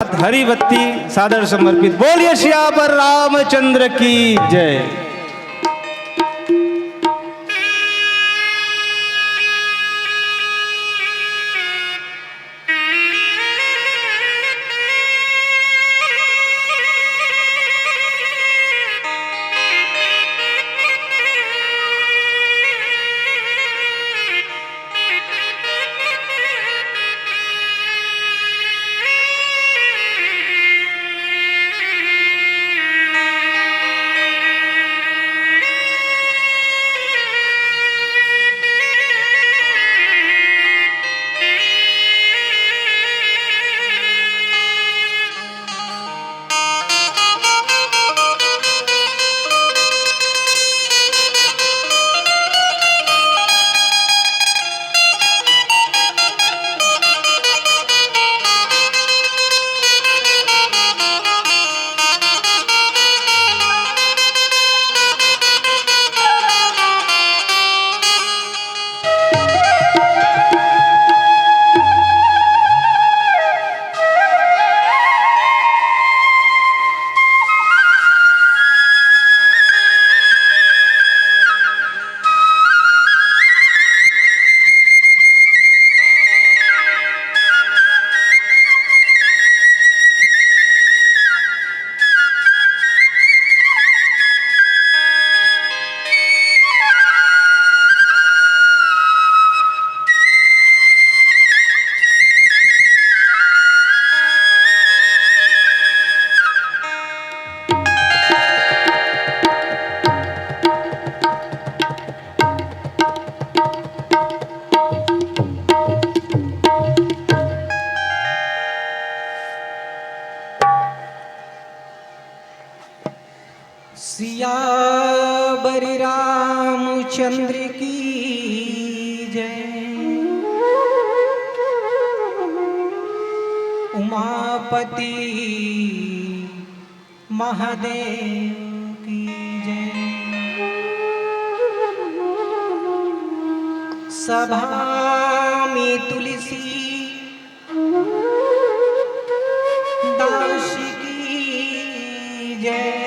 हाथ हरी बत्ती सादर समर्पित। बोलिए सियावर रामचंद्र की जय। सियावर रामचंद्र की जय। उमापति महादेव की जय। सभा में तुलसी दास की जय।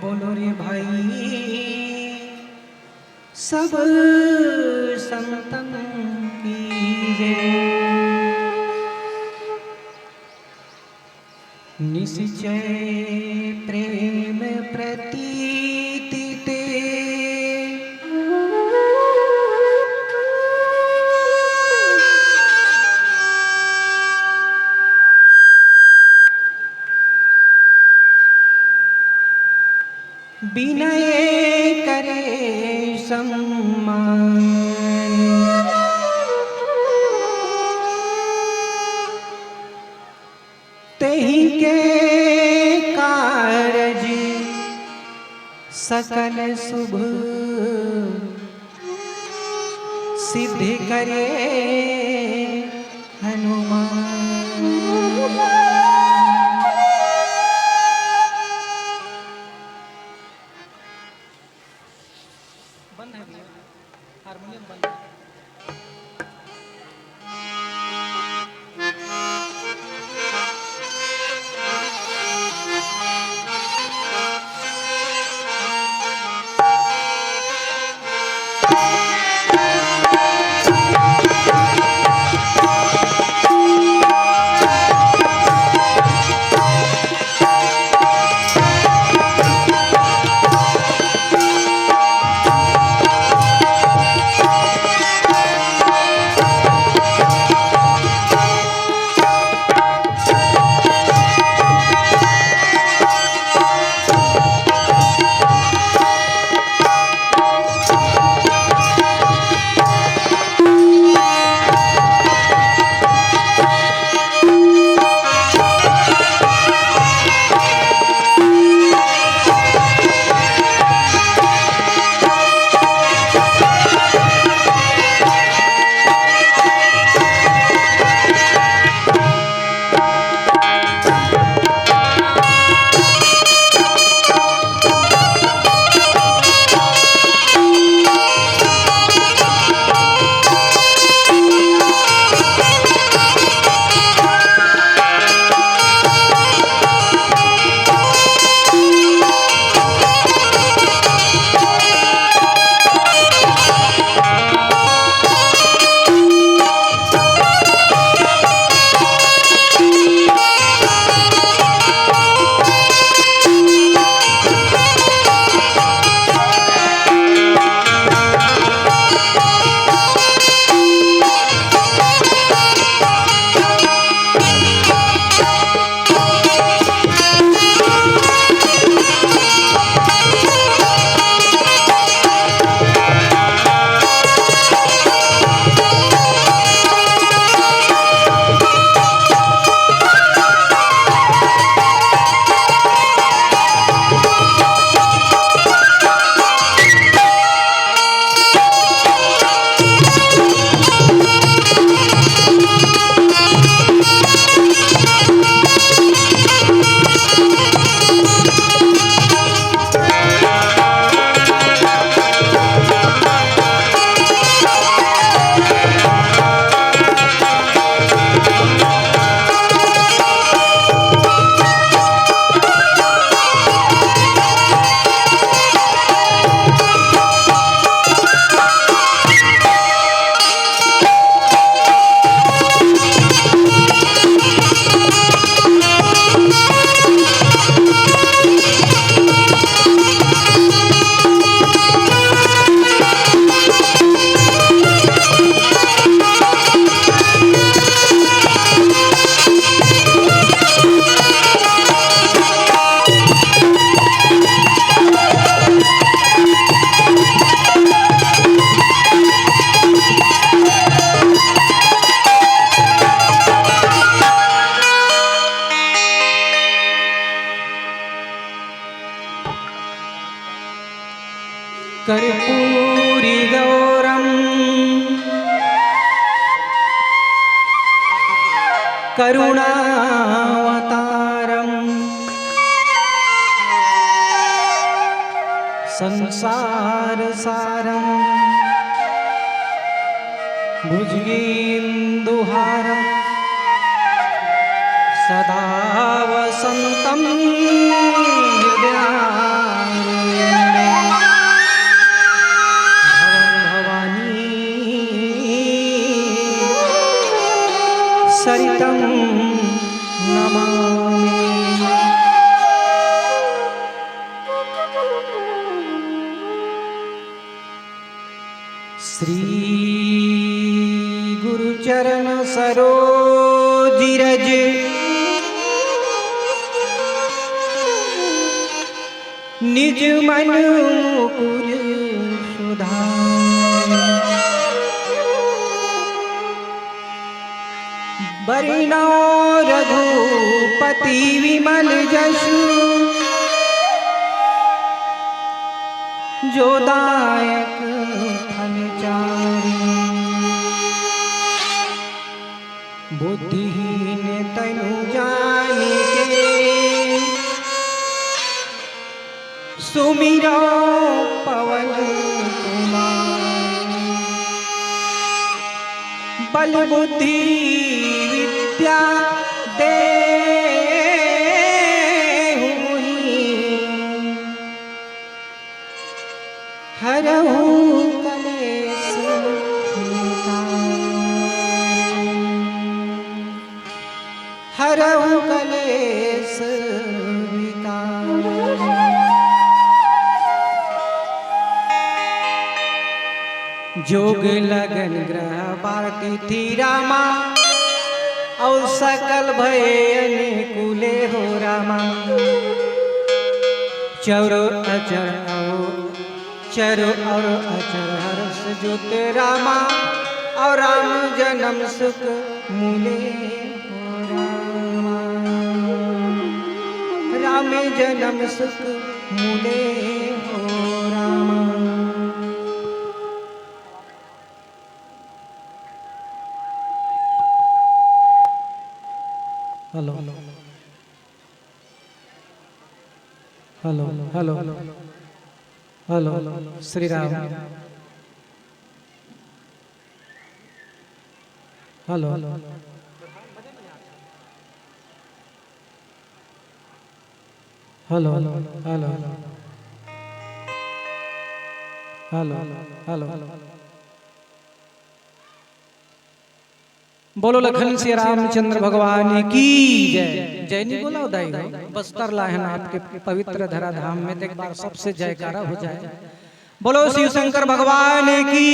बोलो रे भाई सब संतन की जय। निश्चय प्रेम प्रतीति ते विनय करे सम्मान। तेहि के कारज सकल शुभ सिद्ध करे हनुमान। बंद है भैया, हारमोनियम बंद है। कर्पूरी गौरम करुणावतारम संसार सारम भुजगेन्दुहारम सदा वसन्तं हृदयारविन्दे भवानी सरितं नमामि। श्री गुरुचरण सरोजिरज निज मन मुकुर सुधारि बरनौ रघुपति विमल जसु जो दायक फलचारि बुद्धिहीन तनु जानिके सुमिरो पवन कुमार बल बुद्धि विद्या देहु मोहि हरहु कलेश हरहु कलेश विकार। जोग लगन ग्रह भारती थी रामा और सकल भय अनुकूले हो रामा चरो अचर चरो और अचर हर्ष जुत रामा और राम जन्म सुख मूले हो रामा राम जन्म सुख मूले हो Rama. Hello hello hello hello Shri Ram hello hello hello hello hello hello बोलो लखन श्री रामचंद्र भगवान की जय। जय नहीं बोला उदाई बस्तर लाहन आपके पवित्र धरा धाम में एक बार सबसे जयकारा हो जाए। बोलो शिव शंकर भगवान की,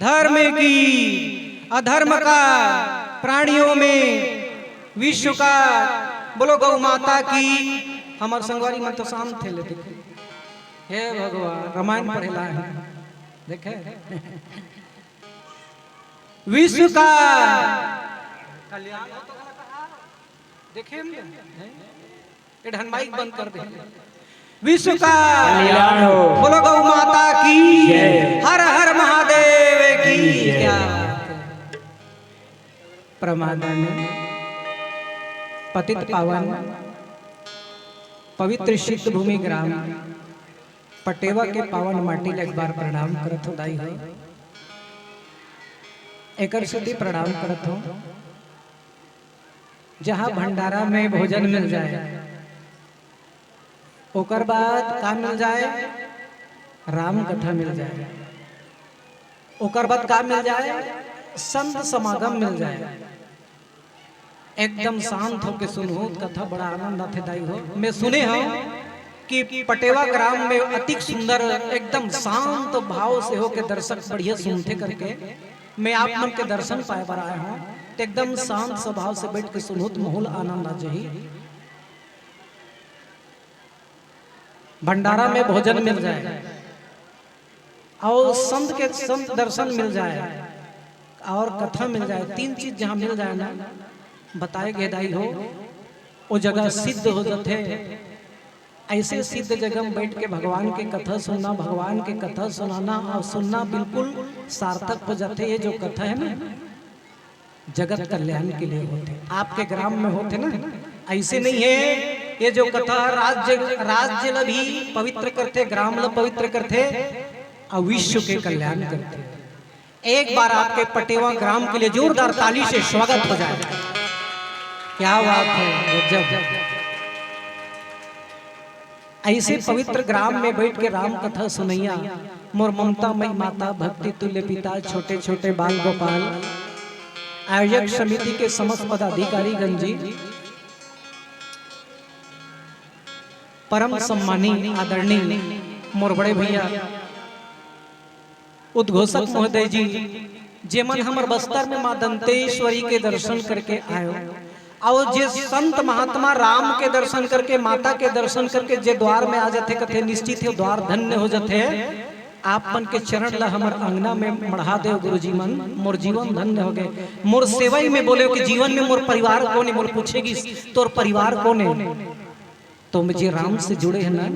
धर्म की, अधर्म का, प्राणियों में विश्व का, बोलो गौ माता की। हमारे संगवारी में तो शाम थे ले देखे हे भगवान रामायण पढ़ेला है देखे विश्व का कल्याण देखे ये ढनमाइक बंद कर दे। विश्व का कल्याण हो, बोलो गौ माता की, हर हर महादेव की। क्या प्रमादन पतित पावन पवित्र सिद्ध भूमि ग्राम पटेवा के पावन माटी एक बार प्रणाम करत हो दाई हो एकर सिद्धि प्रणाम करत हो। जहाँ भंडारा में भोजन मिल जाए ओकर बाद का मिल जाए, राम कथा मिल जाए, ओकर बाद का मिल जाए, संत समागम मिल जाए। एकदम शांत होके सुनो कथा, बड़ा आनंद आते दाई हो। मैं सुने हूँ कि पटेवा ग्राम में अति सुंदर एकदम शांत भाव से होके दर्शक बढ़िया सुनते करके मैं आप मन के दर्शन पाए पर आया हूँ। तो एकदम शांत स्वभाव से बैठ के सुनो तो माहौल आनंद आ जाही। भंडारा में भोजन मिल जाए और संत के संत दर्शन मिल जाए और कथा मिल जाए, तीन चीज जहाँ मिल जाए ना बताए गए दाई हो वो जगह सिद्ध हो जाते ऐसे सिद्ध जगह में बैठ के भगवान के कथा सुनना, भगवान के कथा सुनाना और सुनना बिल्कुल सार्थक हो जाते। ये जो कथा है ना जगत कल्याण के लिए होते, आपके ग्राम में होते ना, ऐसे नहीं है। ये जो कथा राज्य ला भी पवित्र करते, ग्राम ला पवित्र करते और विश्व के कल्याण करते। एक बार आपके पटेवा ग्राम के लिए जोरदार ताली से स्वागत हो जाए। क्या बात है, जब ऐसे पवित्र ग्राम में बैठ के राम कथा सुनैया, मोर ममता मई माता, भक्ति तुल्य पिता, छोटे छोटे बाल गोपाल, आयोजक समिति के समस्त पदाधिकारी गंजी, परम सम्मानी आदरणीय मोर बड़े भैया उद्घोषक महोदय जी, जेमन हमर बस्तर में मां दंतेश्वरी के दर्शन करके आयो, और जे संत महात्मा राम के दर्शन करके, माता के दर्शन करके जे द्वार में आ जाते कथे निश्चित है द्वार धन्य हो जाते। आप मन के चरण ला हमर अंगना में मढ़ा दे गुरुजी मन, मोर जीवन धन्य हो गए। मोर सेवाई में बोले कि जीवन में मोर परिवार कौन है, मोर पूछेगी तोर परिवार कौन है, तो मुझे राम से जुड़े हैं ना।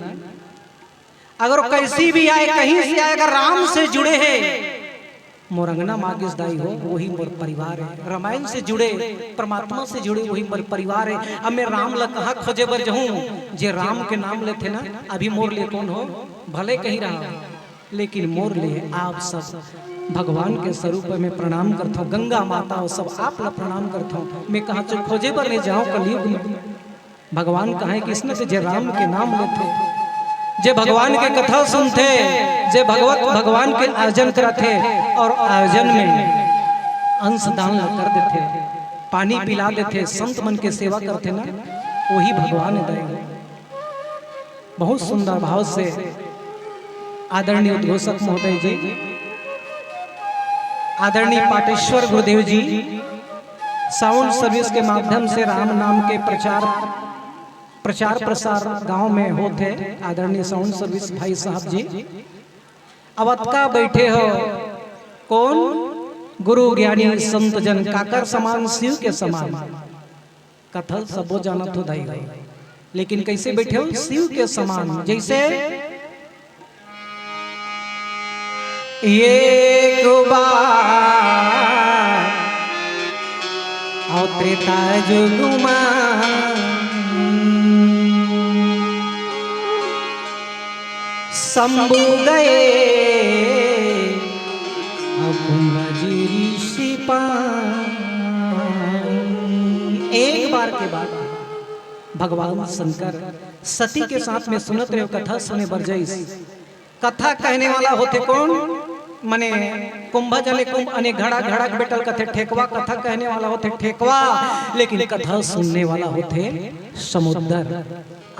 अगर कैसी भी आए, कहीं से आए, अगर राम से जुड़े हैं, मोर अंगना मागिस दाई हो, वही मोर परिवार है। रामायण से जुड़े, परमात्मा से जुड़े, वही मोर परिवार है। अब मैं राम ला कहाँ खोजे बर जाऊं, जे राम के नाम लेते ना, अभी मोर लिए कौन हो, भले कहीं रहा, लेकिन मोर लिए आप सब भगवान के स्वरूप में प्रणाम करता हूँ। गंगा माता और सब आप ला प्रणाम करता हूँ। मैं कहाँ चल खोजे बर नहीं जाऊँ कलयुग में। भगवान कहा है किसने से जे राम के नाम लेते, जे भगवान के कथा सुनते, जे भगवान के आयोजन कराते और आयोजन में अंशदान कर देते, पानी पिला देते, संत मन के सेवा करते ना, वही भगवान है। बहुत सुंदर भाव से आदरणीय उद्घोषक महोदय जी, आदरणीय पाटेश्वर गुरुदेव जी, साउंड सर्विस के माध्यम से राम नाम के प्रचार प्रसार गांव में होते। आदरणीय साउंड सर्विस भाई साहब जी, अवतका बैठे हो कौन, गुरु ज्ञानी संत जन, काकर समान शिव के समान, कथल सबो जानत हो दाई, लेकिन कैसे बैठे हो, शिव के समान। जैसे ये त्रेता जुगुमा शंभु गए, एक बार के बाद भगवान शंकर सती के साथ में सुनत रहे कथा सुने बरजईस। कथा कहने वाला होते कौन, मने कुंभ जले कुंभ अने घड़ा घड़ा बेटल कथे ठेकवा, कथा कहने वाला होते ठेकवा, लेकिन कथा सुनने वाला होते समुद्र।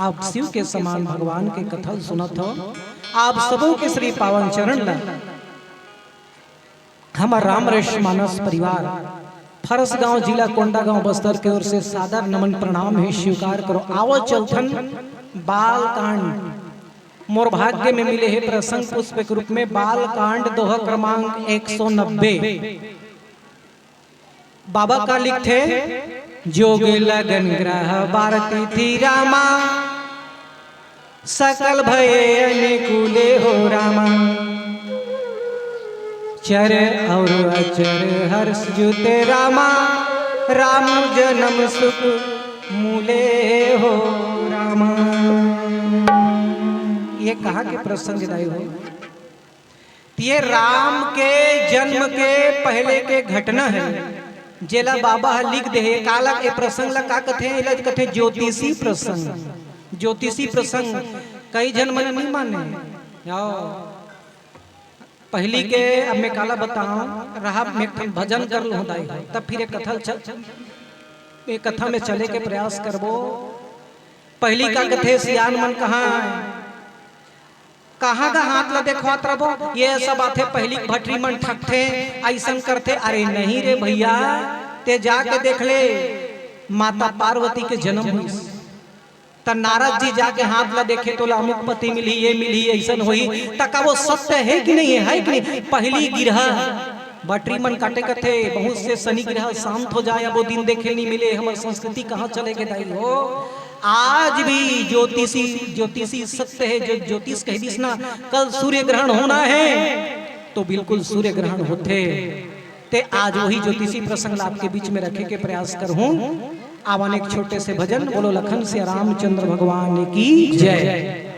आप शिव के समान भगवान के कथा सुनत हो, आप सबों के श्री पावन चरण ला हमार राम ऋषि मानस परिवार फरस गांव जिला कोंडागांव बस्तर के ओर से सादर नमन प्रणाम है, स्वीकार करो। आवो चौथन बाल कांड मोर भाग्य में मिले है प्रसंग पुष्प के रूप में। बाल कांड दोहा क्रमांक 190। बाबा का लिखते, जोग लगन ग्रह भारती थी रामा, सकल भय अनुकूले हो रामा, चर और अचर हर्ष जुते रामा, राम जन्म सुख मूले हो रामा। ये कहा कि प्रसंग दाई हो, ये राम के जन्म के पहले के घटना है, जेला बाबा लिख दे। काला के प्रसंग ला का कथे, कथे ज्योतिषी प्रसंग। ज्योतिषी प्रसंग कई जन मन नहीं माने, पहली के अब मैं काला बताऊं रहा, मैं भजन कर लूं दाई, तब फिर एक कथा में चले के प्रयास करबो। पहली का कथे सियान मन कहाँ का हाथ ला देखवात रहो, ये सब बातें पहली भटरी मन ठगते ऐसा करते। अरे नहीं रे भैया, ते जाके देख ले, माता पार्वती के जन्म हुई, त नारद जी जाके हाथ ला देखे तो अमुक पति मिली, ये मिली, ऐसा हुई, तक वो सत्य है कि नहीं है कि नहीं। पहली गिरह बटरी मन काटे कथे, बहुत से शनि ग्रह शांत हो जाए, अब वो दिन देखे नहीं मिले, हमारी संस्कृति कहाँ चले गए दाई हो। आज भी ज्योतिषी सत्य है, जो ज्योतिष कह दिस ना कल सूर्य ग्रहण होना है तो बिल्कुल सूर्य ग्रहण होते ते आज वही ज्योतिषी प्रसंग आपके बीच में रखे के प्रयास कर हूं। आवन एक छोटे से भजन, बोलो लखन से रामचंद्र भगवान की जय।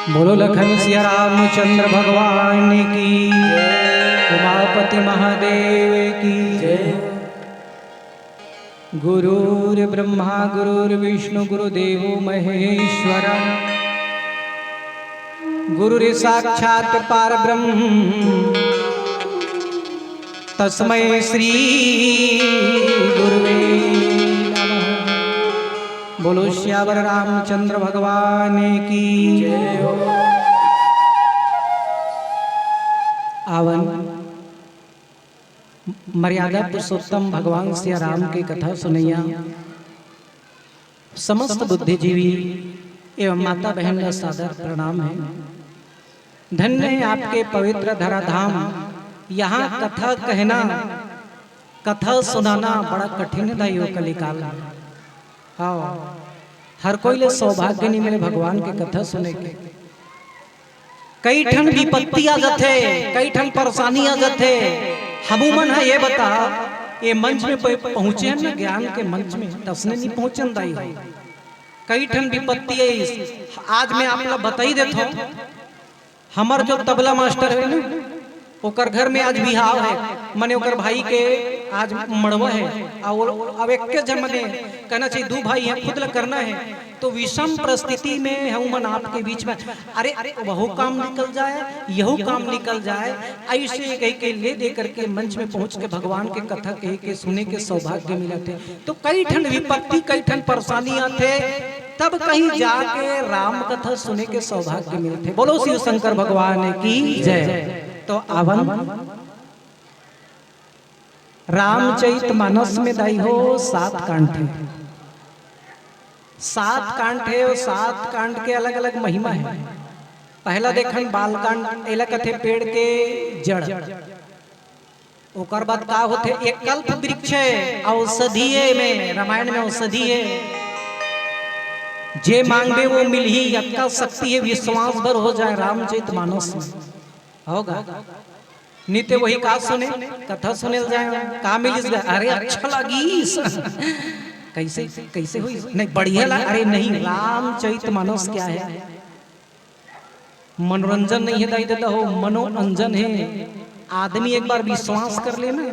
बोलो लखन सिया रामचंद्र भगवान की, उमापति महादेव की जय। गुरुर् ब्रह्मा गुरुर्विष्णु गुरुदेवो महेश्वर, गुरुर् साक्षात् परब्रह्म तस्मै श्री गुरुवे नमः। बोलो श्यावर रामचंद्र भगवान की जय हो। आवन मर्यादा पुरुषोत्तम भगवान श्री राम की कथा सुनैया समस्त बुद्धिजीवी एवं माता बहन का सादर प्रणाम है। धन्य है आपके पवित्र धराधाम। यहाँ कथा कहना, कथा सुनाना बड़ा कठिन था यो कलिकाल। हाँ, हर कोई ले सौभाग्य नहीं मिले भगवान की कथा सुने के। कई ठन विपत्ति आ जाते, कई ठन परेशानी आ जाते। हमूमन है ये बता, ये मंच में पहुंचे हैं ना, ज्ञान के मंच में तसने नहीं पहुंचन दाई। कई ठन विपत्ति है। आज मैं आपको बता ही देता हूँ। हमार जो तबला मास्टर है ना, ओकर घर में आज बिहाव है। मने ओकर भाई के आज मड़वा है। और अब एक के जमने कहना चाहिए दो भाई हैं, खुद करना है। तो विषम परिस्थिति में हम मन आपके बीच में, अरे वह काम निकल जाए, यह काम निकल जाए, ऐसे कह के ले दे करके मंच में पहुंच के भगवान के कथा कह के सुने के सौभाग्य मिले थे। तो कई ठन विपत्ति, कई ठन परेशानी आते, तब कहीं जाके राम कथा सुने के सौभाग्य मिलते। बोलो शिव शंकर भगवान की जय। तो आवन रामचरित मानस में दाई हो 7 कांड थे। 7 कांड थे और 7 कांड के अलग अलग महिमा है। पहला देखन बाल कांड, एला कथे पेड़ के जड़। ओकर बाद का होते एक कल्प वृक्ष है, औषधीय में, रामायण में औषधि है। जे मांगे वो मिल ही, यत्का शक्ति है विश्वास भर हो जाए। रामचरित मानस में होगा। नित्य वही का सुने, कथा सुने जाए, का मिलिस गए, अरे अच्छा लगी कैसे कैसे हुई, नहीं बढ़िया लगा, अरे नहीं। रामचरित मानस क्या है? मनोरंजन नहीं है दाई देता हो, मनोरंजन है। आदमी एक बार विश्वास कर ले ना,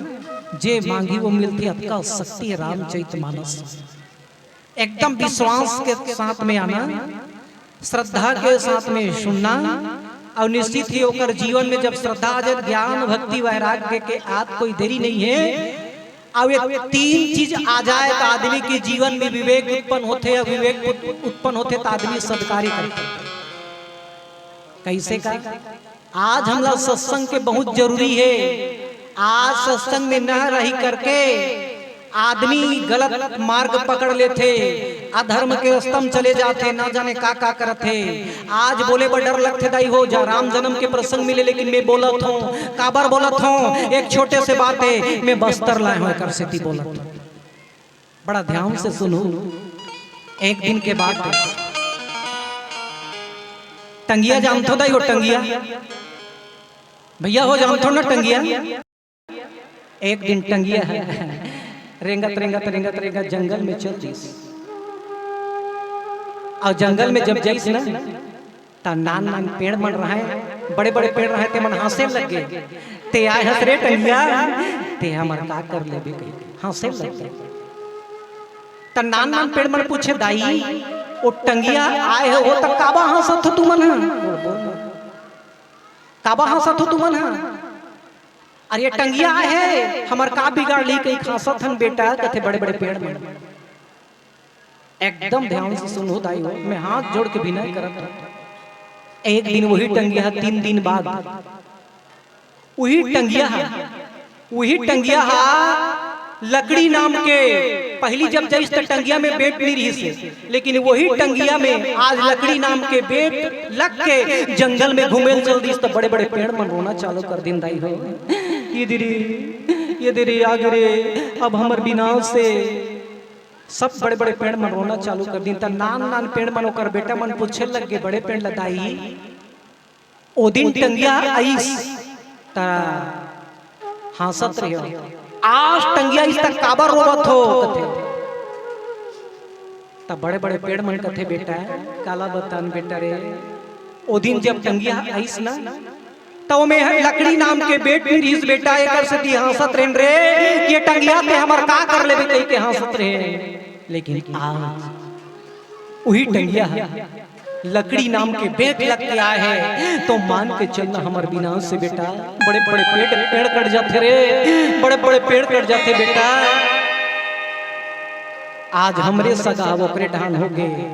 जे मांगी वो मिलती, अतका शक्ति है रामचरित मानस। एकदम विश्वास के साथ में आना, श्रद्धा के साथ में सुनना, और निश्चित ही होकर जीवन में जब श्रद्धा आ जाए, ज्ञान भक्ति वैराग्य के आद कोई देरी नहीं है। और ये 3 चीज आ जाए तो आदमी के जीवन में विवेक उत्पन्न होते हैं। विवेक उत्पन्न होते तो आदमी सत्कार्य करते। कैसे का? आज हम लोग सत्संग के बहुत जरूरी है। आज सत्संग में न रही करके आदमी गलत मार्ग पकड़ लेते, अधर्म के स्तंभ चले जाते, ना जाने का करते। आज बोले पर डर लगते दाई हो जा, राम जन्म के प्रसंग मिले, लेकिन मैं बोलत हूँ, काबर बोलत हूँ, एक छोटे से बात है, मैं बस्तर लाए हुए कर सेती बोलत हूँ। बड़ा ध्यान से सुनो। एक दिन के बाद टंगिया जानते हो दाई हो, टंगिया भैया हो जानते हो ना टंगिया। एक दिन टंगिया है रेंगत रेंगत रेंगत रेंगत जंगल में चल जीस। और जंगल में जब जाइस ना, ता नान नान पेड़ मन रहा है, बड़े बड़े पेड़ रहे ते मन हंसे लग गए। ते आए हंस रे टंगिया, ते हमर का कर लेबे कही हंसे लग गए। ता नान नान पेड़ मन पूछे दाई ओ टंगिया आए हो तो काबा हंसत हो तुमन? काबा हंसत हो तुमन? अरे ये टंगिया है, हमार का बिगाड़ ली कहीं खासत हन बेटा, कथे बड़े बड़े पेड़ में। एकदम ध्यान से सुनो दाई हो, मैं हाथ जोड़ के विनय करत हूं। एक दिन वही टंगिया, 3 दिन बाद वही टंगिया लकड़ी नाम के, पहली जब जाइस तो टंगिया में बेट नहीं रही से, लेकिन वही टंगिया में आज लकड़ी नाम के बेट लग के जंगल में घूमेल चल दी। तो बड़े बड़े पेड़ मन रोना चालू कर दिन दाई हो, ये दिरी आगे रे, अब हमर विनाश से सब बड़े बड़े पेड़ मन रोना चालू कर दी। नान नान पेड़ मन ओकर बेटा मन पूछे लग गए, बड़े पेड़ लदाई ओ दिन टंगिया आईस ता हंसत रहियो, आज टंगिया इस तक काबर रोवत हो कथे। तब बड़े बड़े पेड़ मन कथे बेटा काला बतान बेटा रे, ओ दिन जब टंगिया आईस ना तो में लकड़ी नाम के बेट रीस बेटा एकर से ती हंसत रेन रे ये टंगिया ते हमर का कर लेबे कहि के हंसत रहे। लेकिन आज वही टंगिया लकड़ी नाम के बेट लग के आए हैं तो मान के चलना हमार बिना से बेटा। बड़े बड़े पेड़ कट जाते रे, बड़े बड़े पेड़ कट जाते बेटा। आज हमरे सगा ओकरे ढान हो गए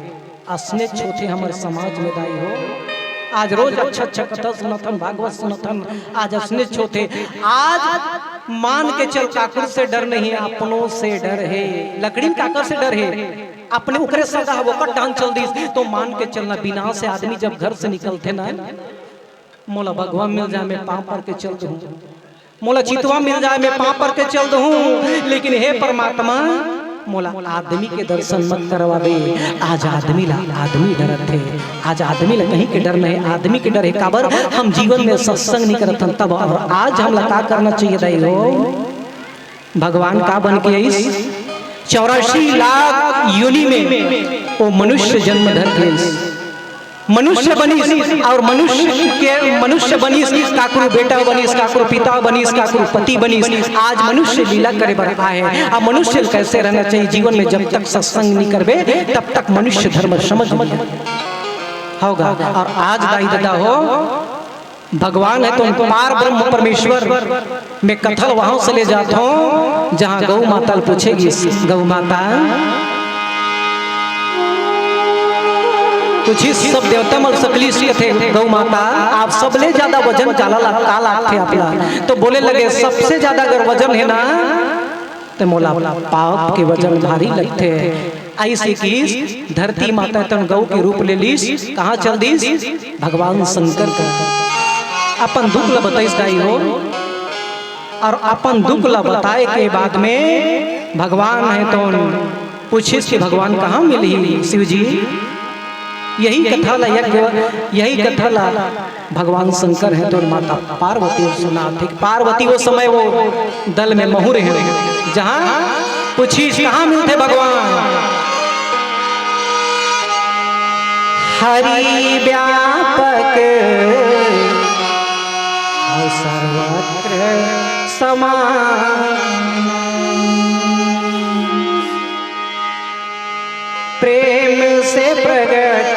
असने छोटे हमारे समाज में दाई हो। आज रोज अच्छा अच्छा कथा सुनथन, भागवत सुनथन, आज असने छोटे। आज मान के चल काकुर से डर नहीं अपनों से डर है। लकड़ी काकर से डर है अपने उकरे सगा वो कट डांग चल दी तो मान के चलना। बिना से आदमी जब घर से निकलते ना मोला भगवान मिल जाए मैं पाँव पर के चल दूं, मोला चितवा मिल जाए मैं पाँव पर के चल दूं। लेकिन हे परमात्मा मोला आदमी के दर्शन मत करवा दे। आज आदमी डरत है, आज आदमी ला कहीं के डर नहीं, आदमी के डर है काबर हम जीवन में सत्संग नहीं करत हन तब। और आज हम ला का करना चाहिए दाई हो। भगवान का बन के इस 84 लाख योनि में वो मनुष्य जन्म धर के मनुष्य बनी और मनुष्य बनी काकुरु बेटा बनी काकुरु पिता बनी काकुरु पति बनी। आज मनुष्य लीला करे बर आए। अब मनुष्य कैसे रहना चाहिए जीवन में जब तक सत्संग नहीं करबे तब तक मनुष्य धर्म समझ होगा। और आज दाई दादा हो भगवान है तो पार ब्रह्म परमेश्वर में कथल वहां से ले जाता हूं जहां गौ माता पूछेगी गौ माता कुछ ही सब देवता मल सकली सी थे गौ माता आप सबले ज्यादा वजन काला थे अपना। तो बोले लगे सबसे ज्यादा अगर वजन है ना तो मोला पाप के वजन भारी लगते हैं। ऐसे की धरती माता तन गौ के रूप ले लीस कहाँ चल दीस भगवान शंकर का अपन दुख ला बताइस दाई हो। और अपन दुख ला बताए के बाद में भगवान है तो पूछिस कि भगवान कहाँ मिली शिव जी। यही कथा ला यही कथा ला भगवान शंकर है तो माता पार्वती सुना थे। पार्वती वो समय वो दल में महुर है जहाँ पूछिस कहाँ मिलते भगवान। हरि व्यापक सर्वत्र समान प्रेम से प्रगट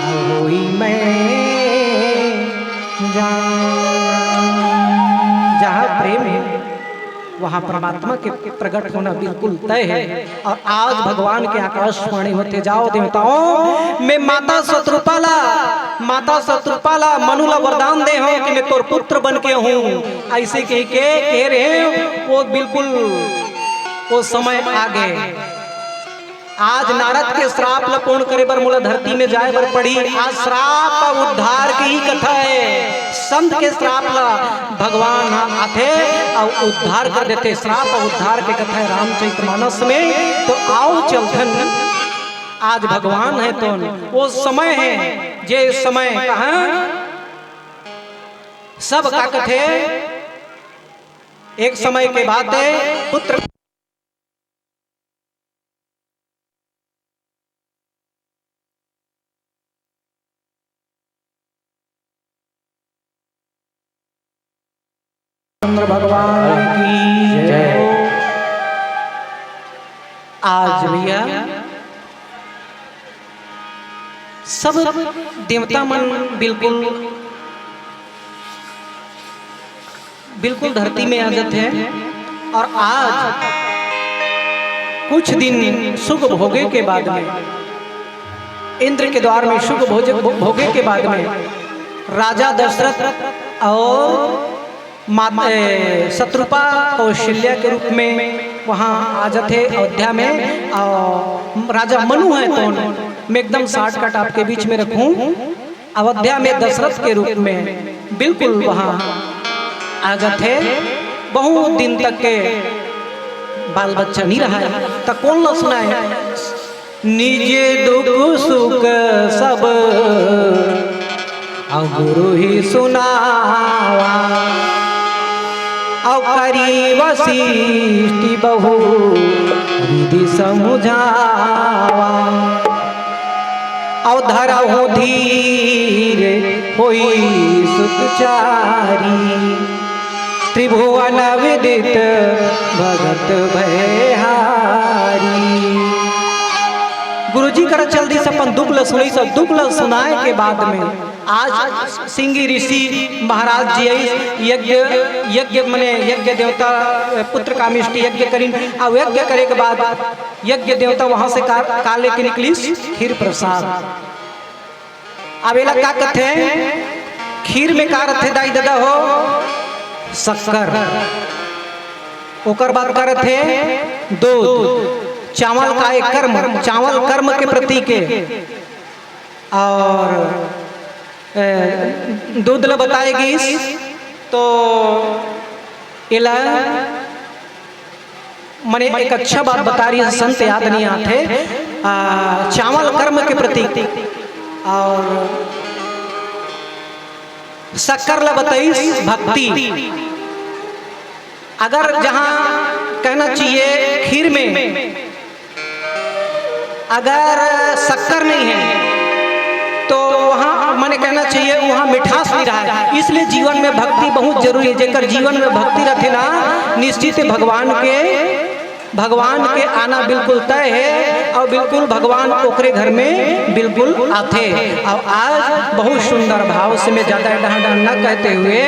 होई मैं जहाँ प्रेम है वहाँ परमात्मा के प्रकट होना बिल्कुल तय है। और आज भगवान के आकाशवाणी होते जाओ देवताओं मैं माता शत्रुपाला मनुला वरदान दे हो कि मैं तोर पुत्र बन के हूँ। ऐसे कह रहे वो बिल्कुल वो समय आ गए। आज नारद के श्राप ला पूर्ण करे बर मोला धरती में जाए बर पड़ी। आज श्राप उद्धार की ही कथा है। संत के श्राप ला भगवान आते और उद्धार कर देते। श्राप और उद्धार की कथा है रामचरितमानस में। तो आओ चलथन आज भगवान है तो वो समय है जे समय कहाँ सब का कथे एक समय के बाद पुत्र चंद्र भगवान की जय। आज भैया सब देवता मन बिल्कुल धरती में आ जाते हैं। और आज कुछ दिन सुख भोगे के बाद में इंद्र के द्वार में सुख भोगे के बाद में राजा दशरथ और शत्रुपा कौशल्या के रूप में वहाँ आ जाते अयोध्या में। और राजा मनु है तो मैं एकदम शॉर्टकट आपके बीच में रखूं। अयोध्या में दशरथ के रूप में बिल्कुल वहाँ आ जाते। बहुत दिन तक के बाल बच्चा नहीं रहा है तो कौन ला सुना है निजे दुख सुख सब गुरु ही सुनावा और करी वशिष्ठ बहु विधि समझावा। अवधरहु धीर होई सुतचारी त्रिभुवन विदित भगत भयहारी। गुरुजी कर जल्दी से अपन दुख ल सुनी सब दुख ल सुनाए के बाद में आज सिंगी ऋषि महाराज जी यज्ञ मने यज्ञ देवता पुत्र कामिष्टि यज्ञ करीन और यज्ञ करे के बाद यज्ञ देवता वहां से काले के निकली खीर प्रसाद। अब एला का कथे खीर में का रथे दाई दादा हो शक्कर, ओकर बाद का रथे दूध, चावल का एक कर्म, चावल कर्म के प्रतीक है और दूध ल बताएगी तो इला मैंने एक अच्छा बात बता रही है संत याद नहीं आते। चावल कर्म के प्रतीक और शक्कर ल बताई भक्ति। अगर जहां कहना चाहिए खीर में अगर शक्कर नहीं है तो वहाँ मैंने कहना चाहिए वहाँ मिठास नहीं रहा है। इसलिए जीवन में भक्ति बहुत जरूरी है। जेकर जीवन में भक्ति रखे ना निश्चित भगवान के आना बिल्कुल तय है और बिल्कुल भगवान ओकरे घर में बिल्कुल आते। और आज बहुत सुंदर भाव से मैं ज्यादा डहाडा न कहते हुए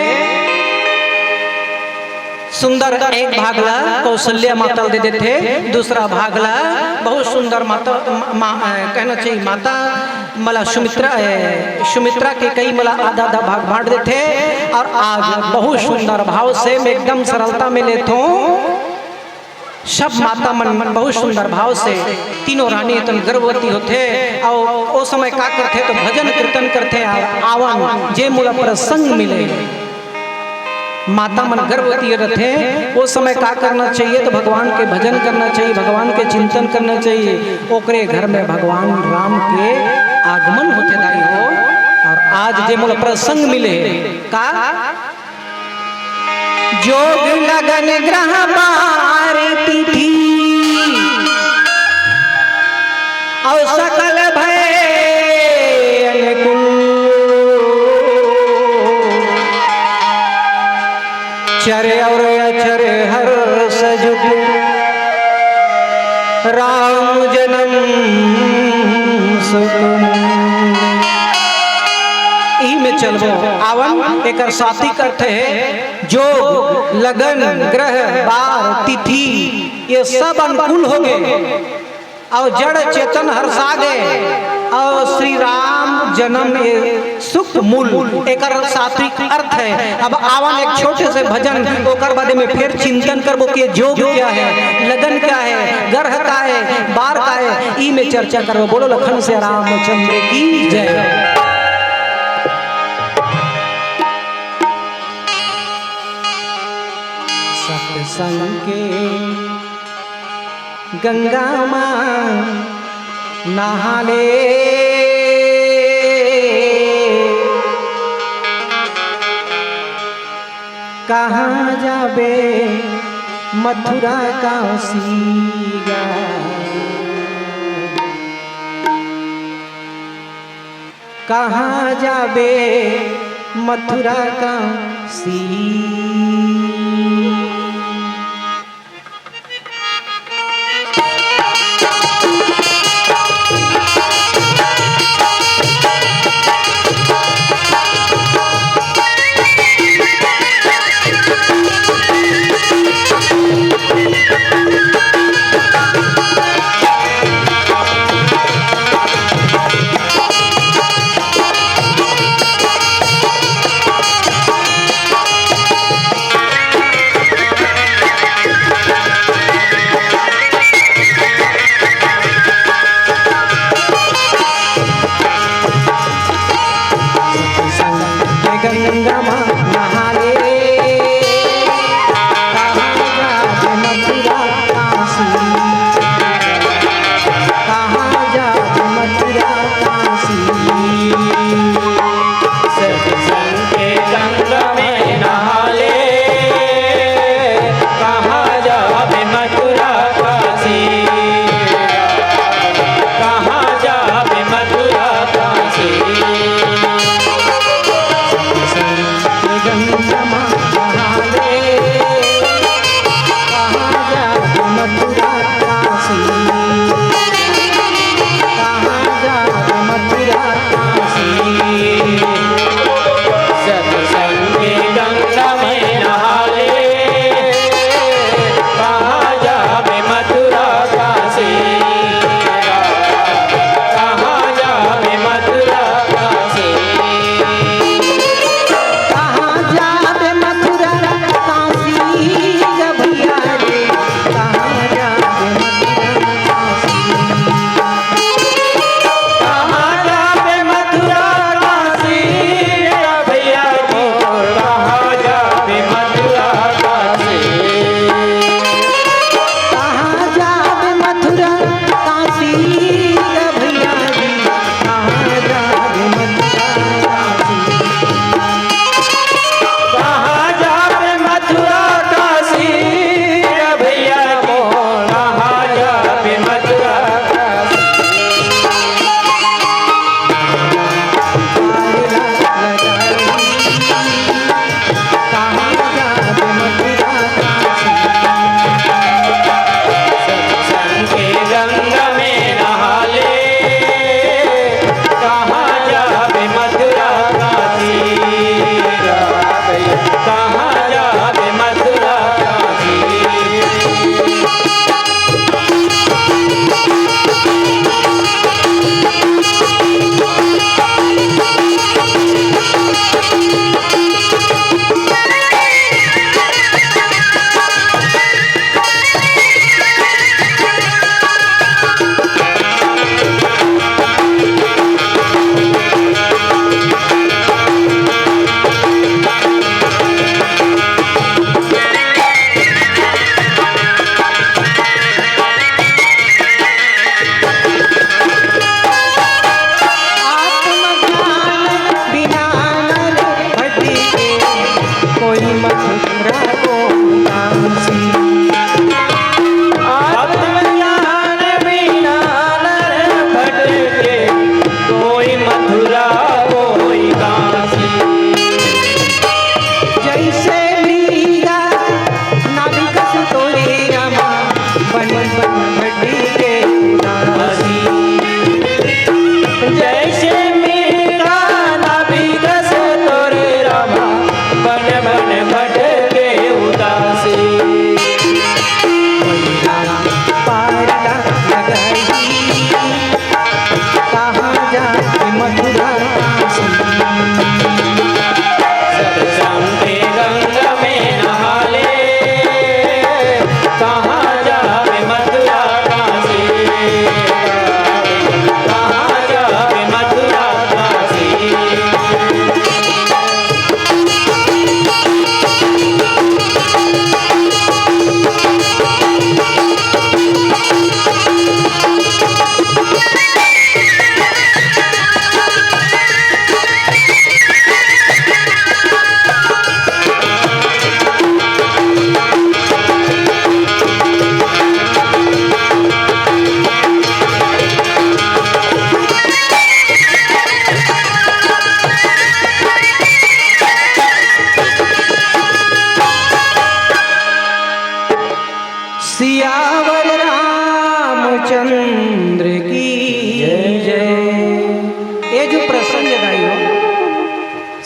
सुंदर एक भागला कौशल्या माता दे देते, दूसरा भागला बहुत सुंदर माता कहना चाहिए माता मला सुमित्रा के कई मला आधा आधा भाग बांट देते। और आज बहुत सुंदर भाव से मैं एकदम सरलता में लेता हूँ सब माता मन बहुत सुंदर भाव से तीनों रानी तन गर्भवती होते और वो समय का करते तो भजन कीर्तन करते आवन जे मूला प्रसंग मिले माता मन गर्भवती रहते वो समय का करना चाहिए तो भगवान के भजन करना चाहिए, भगवान के चिंतन करना चाहिए। ओकरे घर में भगवान राम के आगमन होते दाई हो। और आज जे मूला प्रसंग मिले का जोग लगन ग्रह बार तिथि और सकल भय अनुकूल चर और अचर हर्ष जुग राम जन्म सुख में चलबो आवन एकर साथी करते है जो लगन ग्रह बार तिथि ये सब अनुकूल हो गए और जड़ चेतन हर्षा गए और श्री राम जन्म सुख मूल एकर सात्विक अर्थ है। अब आवन एक छोटे से भजन ओकर बारे में फिर चिंतन करबो कि जोग क्या है, लगन क्या है, ग्रह का है, बार का है, ई में चर्चा करबो। बोलो लखन से रामचंद्र की जय। सत्संग के गंगा मां नहा ले कहाँ जाबे मथुरा काशी कहाँ जाबे मथुरा काशी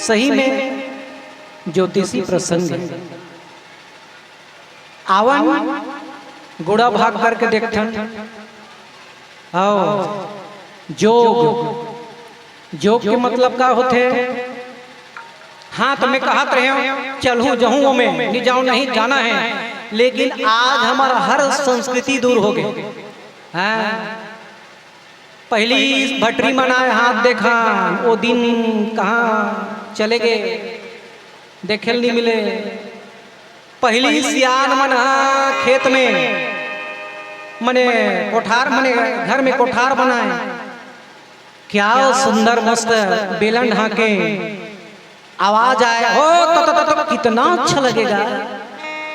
सही में ज्योतिषी प्रसंग है। आवन गुड़ा भाग करके देखथन आओ जोग के मतलब का होते। हाँ तो मैं कहत रहे चलूँ जहूँ में नहीं जाऊँ नहीं जाना है, लेकिन आज हमारा हर संस्कृति दूर हो गई। हाँ पहली भटरी मनाए हाथ देखा, वो दिन कहाँ चले गए, देखे नहीं मिले। पहली सियान मना खेत में मने कोठार मने घर में कोठार बनाए, क्या सुंदर मस्त बेलन ढाके आवाज आए हो तो कितना अच्छा लगेगा।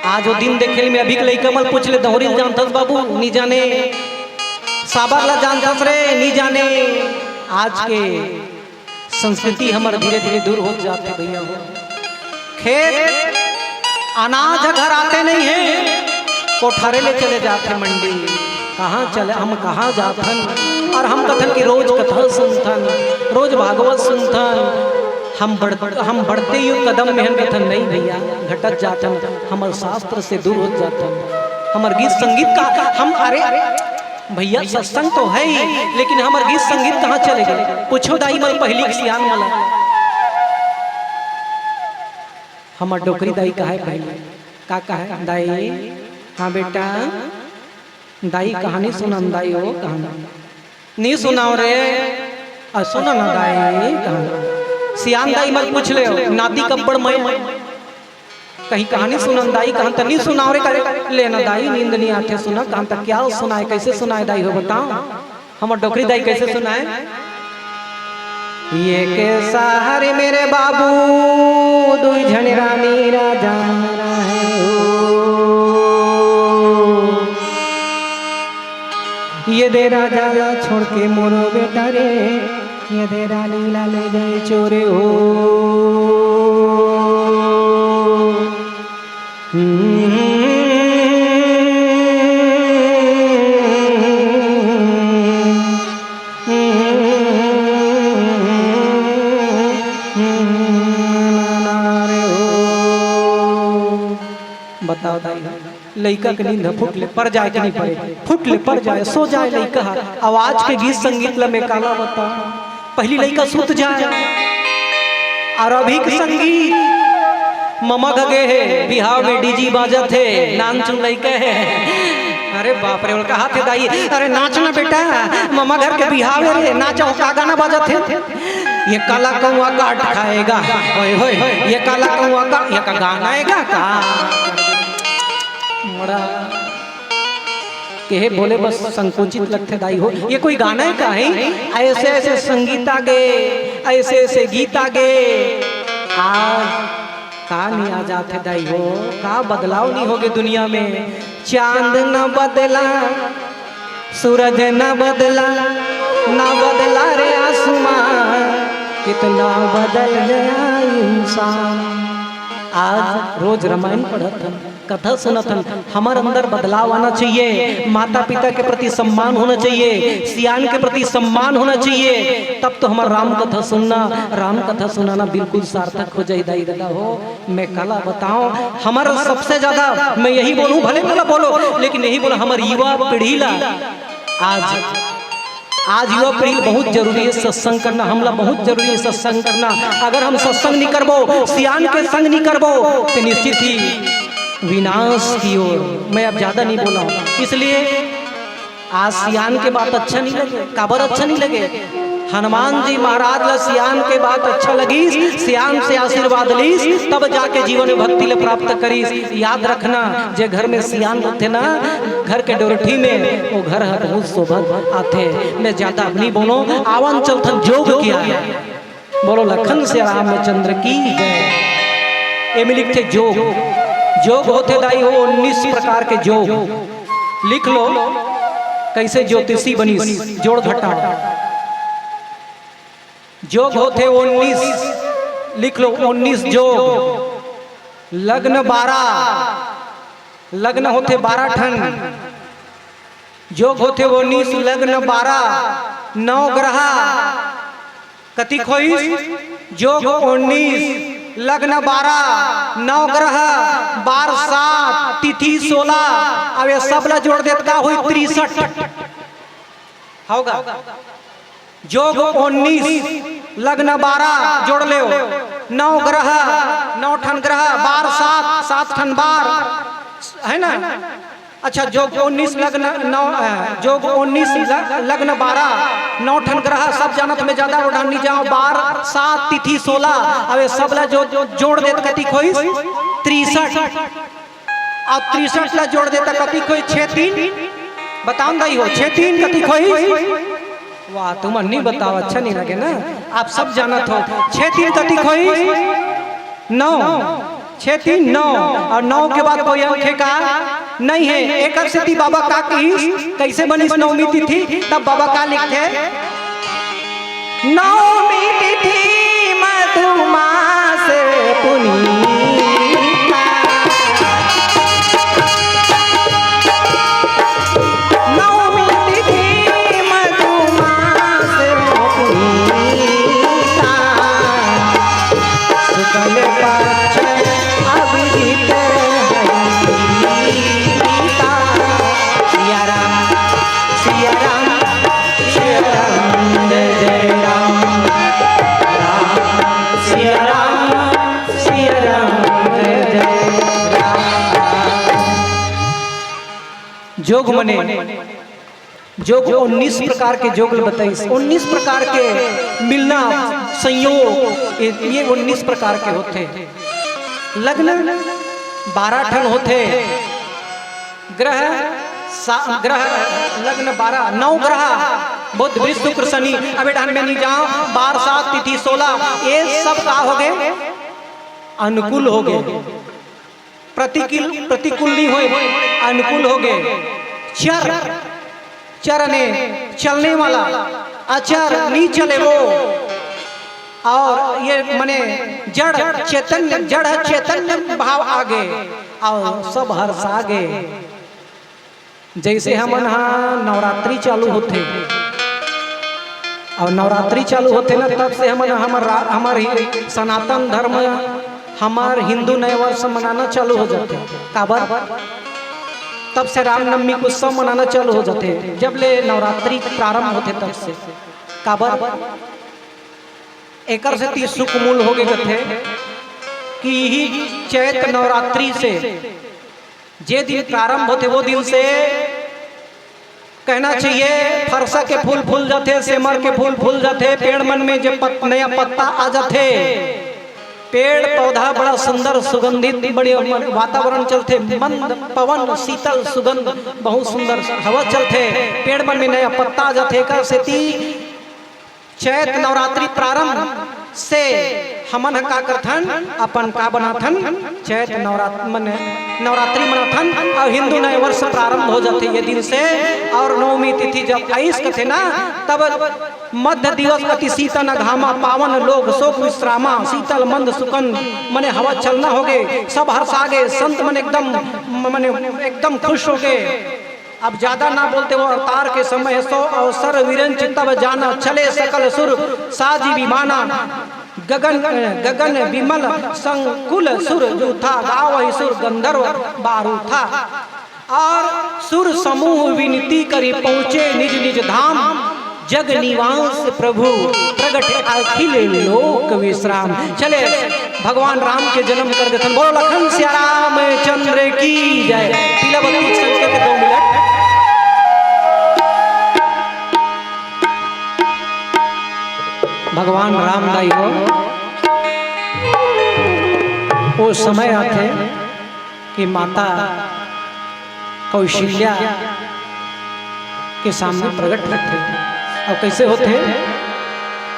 आज वो दिन देखे में अभी के कमल पूछ ले दौरी जानतस बाबू नहीं जाने, साबर ला जानतस रे नहीं जाने। आज के संस्कृति हमारे धीरे धीरे दूर हो जाते भैया। हो खेत अनाज घर आते नहीं है, कोठारे ले चले जाते मंडी। कहाँ चले हम कहाँ जाथन, और हम कथन की रोज कथा सुनथन, रोज भागवत सुनथन। हम बढ़ते ही कदम में कथन नहीं भैया घटत जाथन, हमारे शास्त्र से दूर हो जाथन। हमारे गीत संगीत का हम अरे भैया सत्संग तो है ही, लेकिन हमारे गीत संगीत कहाँ चले गए। पूछो दाई मल पहली सियान मला हमार डोकरी दाई का है पहले का है दाई। हाँ बेटा दाई कहानी सुनम दाई हो कहानी नहीं सुनाओ रे, सुनो ना दाई कहानी। सियान दाई मत पूछ ले नाती कब्बड़ मैं कहीं कहानी सुनम दाई कहां तक नहीं सुनाओ रे करे लेना दाई नींद नहीं आते सुना कहां तक क्या सुनाए कैसे सुनाए दाई हो बताओ। हमार डोकरी दाई कैसे सुनाए। ये के सहारे मेरे बाबू दुई झन रानी राजा ये दे राजा ला छोड़ के मोरो बेटा रे, ये दे रानी ला ले गए चोरे हो। बताओ दाई लइका के नींद फुट ले पर जाए कि नहीं पड़े, फुट ले पर जाए सो जाए लइका। आवाज के गीत संगीत ला में काला बता पहली लइका सुत जाए, और अभी के संगीत ममा गगे है बिहार में डीजी बाजत है नान चुन लइका है। अरे बाप रे कहा थे दाई अरे नाचना बेटा ममा घर के बिहार रे नाचो का गाना बाजत है। ये काला कौआ काट खाएगा होय होय ये काला कौआ का ये का गाना आएगा का मरा के बोले बस संकुचित लगते दाई हो। ये कोई गाना है का है, ऐसे ऐसे संगीत आ गए ऐसे ऐसे गीत आ गए। आज का नहीं आ जाते दाई हो, का बदलाव नहीं होगे दुनिया में। चांद न बदला सूरज न बदला रे आसमान, कितना बदल गया इंसान। आज रोज रामायण पढ़त कथा सुनथन, हमारे अंदर बदलाव आना चाहिए। माता पिता के प्रति सम्मान होना चाहिए, सियान के प्रति सम्मान होना चाहिए, तब तो हमारा राम कथा सुनना राम कथा सुनाना बिल्कुल सार्थक हो जाए। दाई दादा हो मैं कला बताऊं हमारा सबसे ज्यादा मैं यही बोलूं, भले कला बोलो लेकिन यही बोला हमारी युवा पीढ़ी ला आज युवा पीढ़ी बहुत जरूरी है सत्संग करना, हमला बहुत जरूरी है सत्संग करना। अगर हम सत्संग नहीं करबो सियान के संग नहीं करबो तो निश्चित ही विनाश की ओर। मैं अब ज्यादा नहीं बोला हूँ, इसलिए आज सियान के बात अच्छा नहीं लगे, काबर अच्छा नहीं लगे। हनुमान जी महाराज ला सियान के बात अच्छा लगी, सियान से आशीर्वाद लीस तब जाके जीवन में भक्ति ले प्राप्त करीस। याद रखना जे घर में सियान होते ना घर के डोरठी में वो घर है बहुत शोभत आते। मैं ज्यादा नहीं बोलो आवन चलथन जोग किया बोलो लखन से रामचंद्र की जय। ये लिखते जोग जोग होते दाई हो 19 प्रकार के जोग लिख लो कैसे ज्योतिषी बनी जोड़ घटा जोग होते 19 लिख लो 19 जोग। लग्न 12 लग्न होते 12 ठन जोग होते 19 लग्न 12 9 ग्रह कति खोई जोग 19, लग्न 12, नवग्रह 12, तिथि 16। अब ये सबला जोड़ देत का हुई 63 होगा। जोग 19, लग्न 12 जोड़ ले, 9 ग्रह 9 ठन ग्रह 12 7 ठन 12 है ना। अच्छा जोग 19 लग्न 9 जोग 19 लग्न 12 9 ठन ग्रह सब जानत में ज्यादा उड़ानी जाओ 12 7 तिथि 16। अब ये सबला जो जोड़ देत कति खोई 63। अब 63 ला जोड़ देता कति खोई 63। बताऊं गई हो 63 कति खोई। वाह तुम नहीं बताओ, अच्छा नहीं लगे ना, आप सब जानत हो। 63 कति खोई 9, 63 9 और 9 के बाद कोई अंक है का नहीं है। एक से बाबा का की कैसे बनी नवमी तिथि, तब बाबा का लिखे नवमी तिथि मधुमास पुनीता, नवमी तिथि मधुमास पुनीता, शुक्ल पक्ष अभिजित जोग मने जोग 19 प्रकार के जोग बताइए। 19 प्रकार के मिलना संयोग ये 19 प्रकार के होते। लग्न 12 ठन होते, ग्रह ग्रह लग्न 12 9 ग्रह बुध बृहस्पति शुक्र शनि। अब डान में नहीं जाओ 12 7 तिथि 16 ये सब का हो गए अनुकूल हो गए, प्रतिकूल नहीं हुए, अनुकूल हो गए। चर चर ने चलने वाला, अचर नहीं चले वो, और ये मने जड़ चैतन्य जड़ चैतन्य भाव आगे और सब हर्ष आगे। जैसे हम नवरात्रि चालू होते और नवरात्रि चालू होते ना, तब से हमारे सनातन धर्म हमार हिंदू नए वर्ष मनाना चालू हो जाते। काबर तब से रामनवमी को सब मनाना चालू हो जाते, जब ले नवरात्रि प्रारंभ होते तब से। काबर एकर से ती सुख मूल हो गए थे कि ही चैत नवरात्रि से जे दिन प्रारंभ होते वो दिन से कहना चाहिए फरसा के फूल फूल जाते, सेमर के फूल फूल जाते, पेड़ मन में जब नया पत्ता आ जाते, पेड़ पौधा बड़ा सुंदर सुगंधित बड़े वातावरण चलते, मंद पवन शीतल सुगंध बहुत सुंदर हवा चलते, पेड़ मन में नया पत्ता आ जाते। कर से ती चैत नवरात्रि प्रारंभ से हमन का करथन अपन का बनाथन चैत नवरात्रि मनाथन और हिंदू नए वर्ष प्रारंभ हो जाते ये दिन से। और नवमी तिथि जब 22 कथे ना, तब मध्य दिवस अति शीतल घामा पावन लोग शोक विश्रामा, शीतल मंद सुकन मने हवा चलना हो गए, सब हर्षा गए, संत मन एकदम खुश हो गए। अब ज्यादा ना बोलते वो अवतार के समय सो अवसर विरंच तब जाना, चले सकल सुर साजी विमाना, गगन विमल संकुल सुर जूथा, गावहि सुर गंधर्व बारूथा। और सुर समूह विनती करी पहुँचे निज निज धाम, जग निवास प्रभु प्रगट अखिल लोक विश्राम। चले भगवान राम के जन्म कर देते, बोलो लखन सिया राम चंद्र की जय। पीला बत्ती संकेत 2 मिनट। भगवान रामदाई हो वो समय आते कि माता कौशल्या के सामने प्रकट होते। और कैसे होते?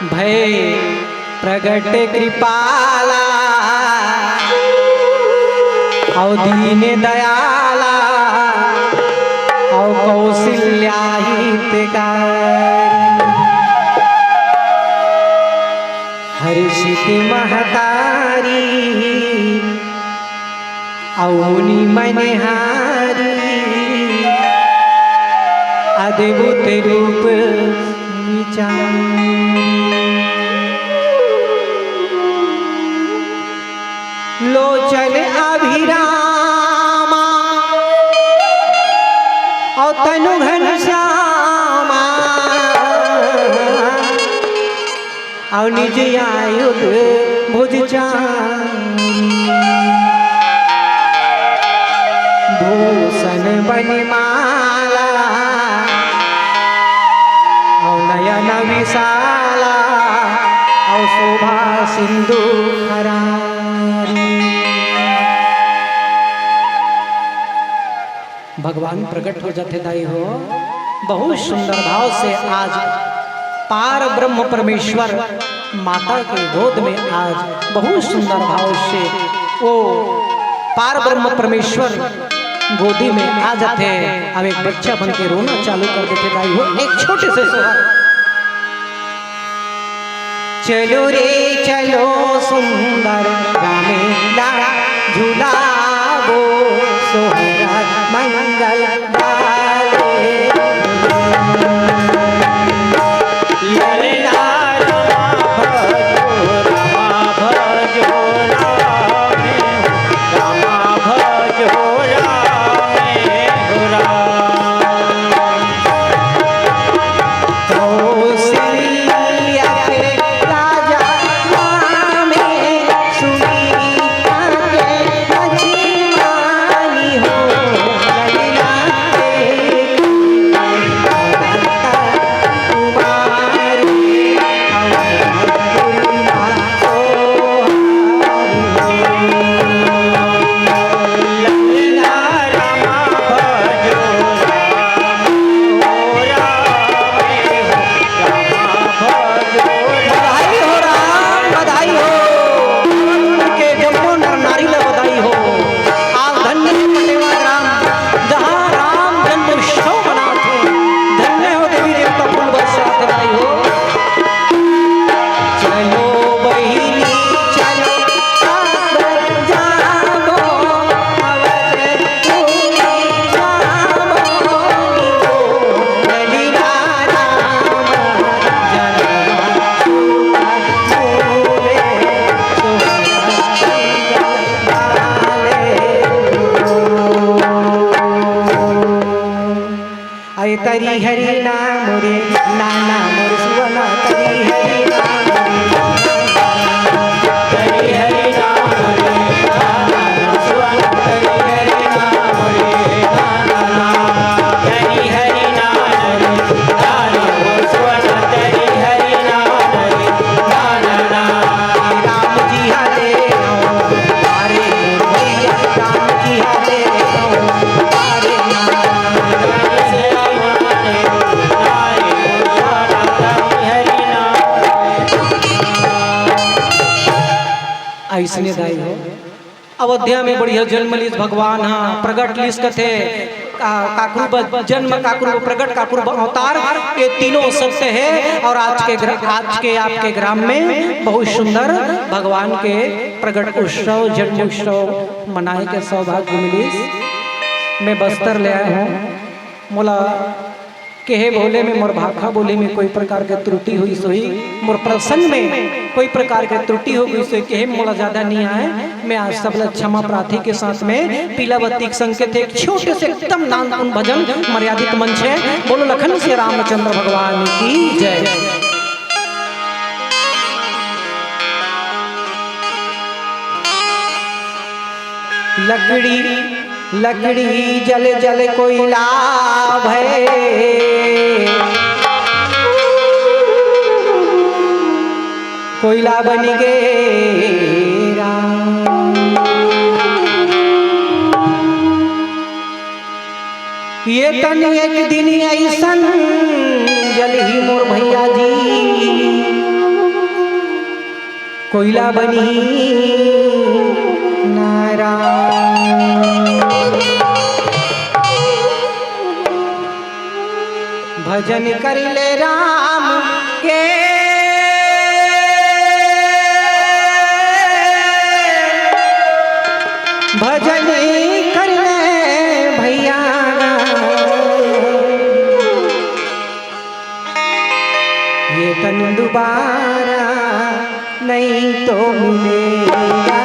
भय प्रगट कृपाला और दीन दयाला और कौशल्या हितकारी, हर्षित महतारी औनी मनहारी, अद्भुत रूप विचार। लोचन अभिरामा और तनु घनश्यामा और निज आयुध भुज चांदी भूषण बनमाला और नयन विशाला और शोभा सिंधु खरारी। भगवान प्रकट हो जाते दाई हो। बहुत सुंदर भाव से आज पार ब्रह्म परमेश्वर माता के गोद में आज बहुत सुंदर भाव से वो पार ब्रह्म परमेश्वर गोदी में आ जाते हैं। अब एक बच्चा बन के रोना चालू कर देते दाई हो। एक छोटे से स्वर, चलो रे चलो सुंदर रामेला झूलावो सोहरा मंगल वाले। तरी हरि नाम रे नाना मोर सुवना तरी हरि नाम तरी हरि नाम रे नाना सुवना तरी हरि नाम रे नाना तरी हरि नाम रे नाना मोर सुवना तरी हरि नाम रे नाना। राम जी हरे हरे भैया राम जी हरे हरे ऐसने दाई हो। अयोध्या में बढ़िया जन्म लीस भगवान हाँ प्रगट लीस कथे काकुर जन्म काकुर प्रगट काकुर अवतार ये तीनों सत्य है। और आज के आपके ग्राम में बहुत सुंदर भगवान के प्रगट उत्सव जन्म उत्सव मनाए के सौभाग्य मिलीस। मैं बस्तर ले आया हूँ मोला केहे बोले में मोर भाखा बोले में कोई प्रकार के त्रुटि हुई सोई मोर प्रसंग में कोई प्रकार के त्रुटि हो गई सोई केहे मोला ज्यादा नहीं आए। मैं आज सब क्षमा प्रार्थी के साथ में पीला बत्ती संकेत एक छोटे से एकदम नाम भजन मर्यादित मंच है। बोलो लखन से रामचंद्र भगवान की जय। लकड़ी जल जल कोयला भय कोयला बन गे ये तन एक दिन ऐसन जल ही मोर भैया जी कोयला बनी भजन कर ले राम के भजन कर ले भैया ये तन दोबारा नहीं तो मिलेगा।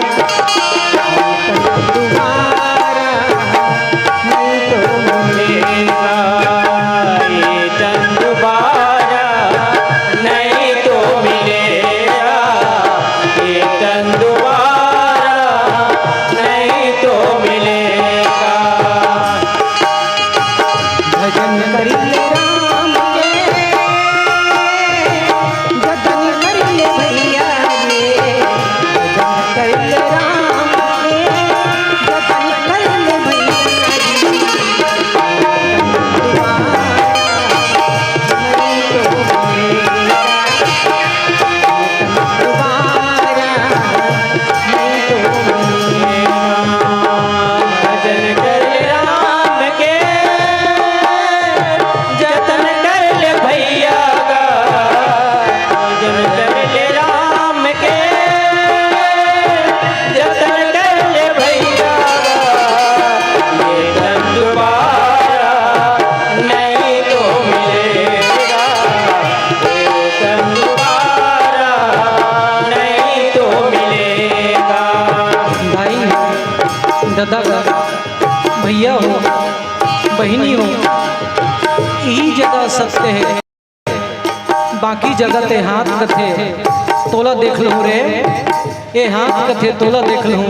दादा भैया हो बहनी हो, यही जगह सत्य है, बाकी जगह ते हाथ कथे तोला देख लूँ रे, ये हाथ कथे तोला देख लूँ,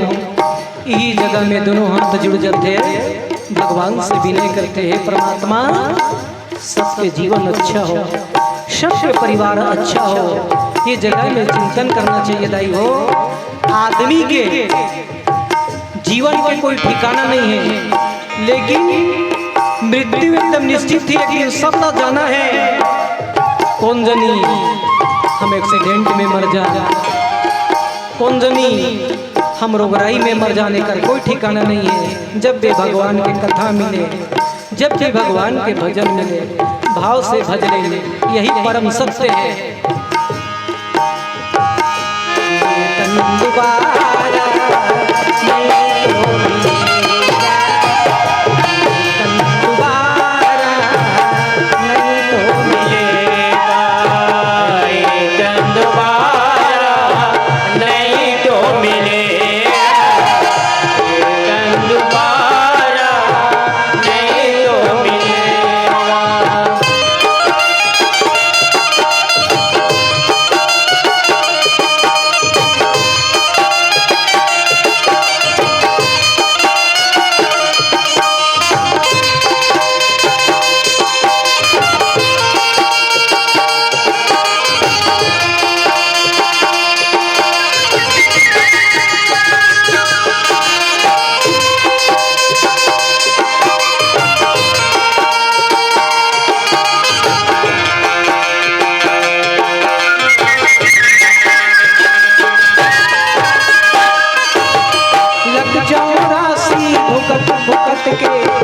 यही जगह में दोनों हाथ जुड़ जाते, भगवान से विनय करते हैं परमात्मा सबके जीवन अच्छा हो, सबके परिवार अच्छा हो, ये जगह में चिंतन करना चाहिए दाई हो। आदमी के जीवन के कोई ठिकाना नहीं है, लेकिन मृत्यु एकदम निश्चित थी, लेकिन सबका जाना है। कौन जनी हम एक्सीडेंट में मर जा, कौन जनी हम रोगराई में मर जाने का कोई ठिकाना नहीं है। जब भी भगवान की कथा मिले, जब भी भगवान के भजन मिले, भाव से भज लेंगे, यही परम सत्य है।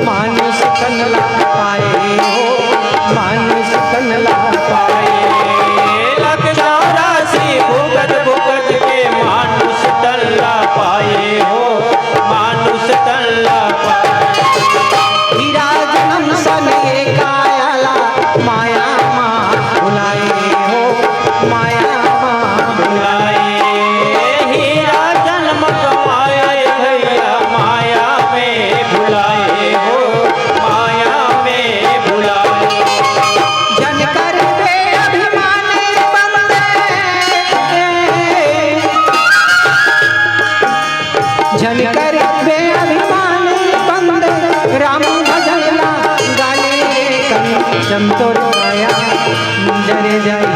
मानुष कनला पाए हो, मानुष कनला पाए, लख चौरासी भुगत भुगत के मानुष तल्ला पाए हो, मानुष तल्ला पाए। हीरा जन्म सन कायाला माया माँ भुलाए हो, माया माँ भुलाए, हीरा जन्म कमाया भैया माया में भुलाए हो, माया में भुलाए। जनकर बे अभिमानी बंदे, जनकर बे अभिमानी बंदे, राम भजन ला गाने कंचन तो राया जरे जाई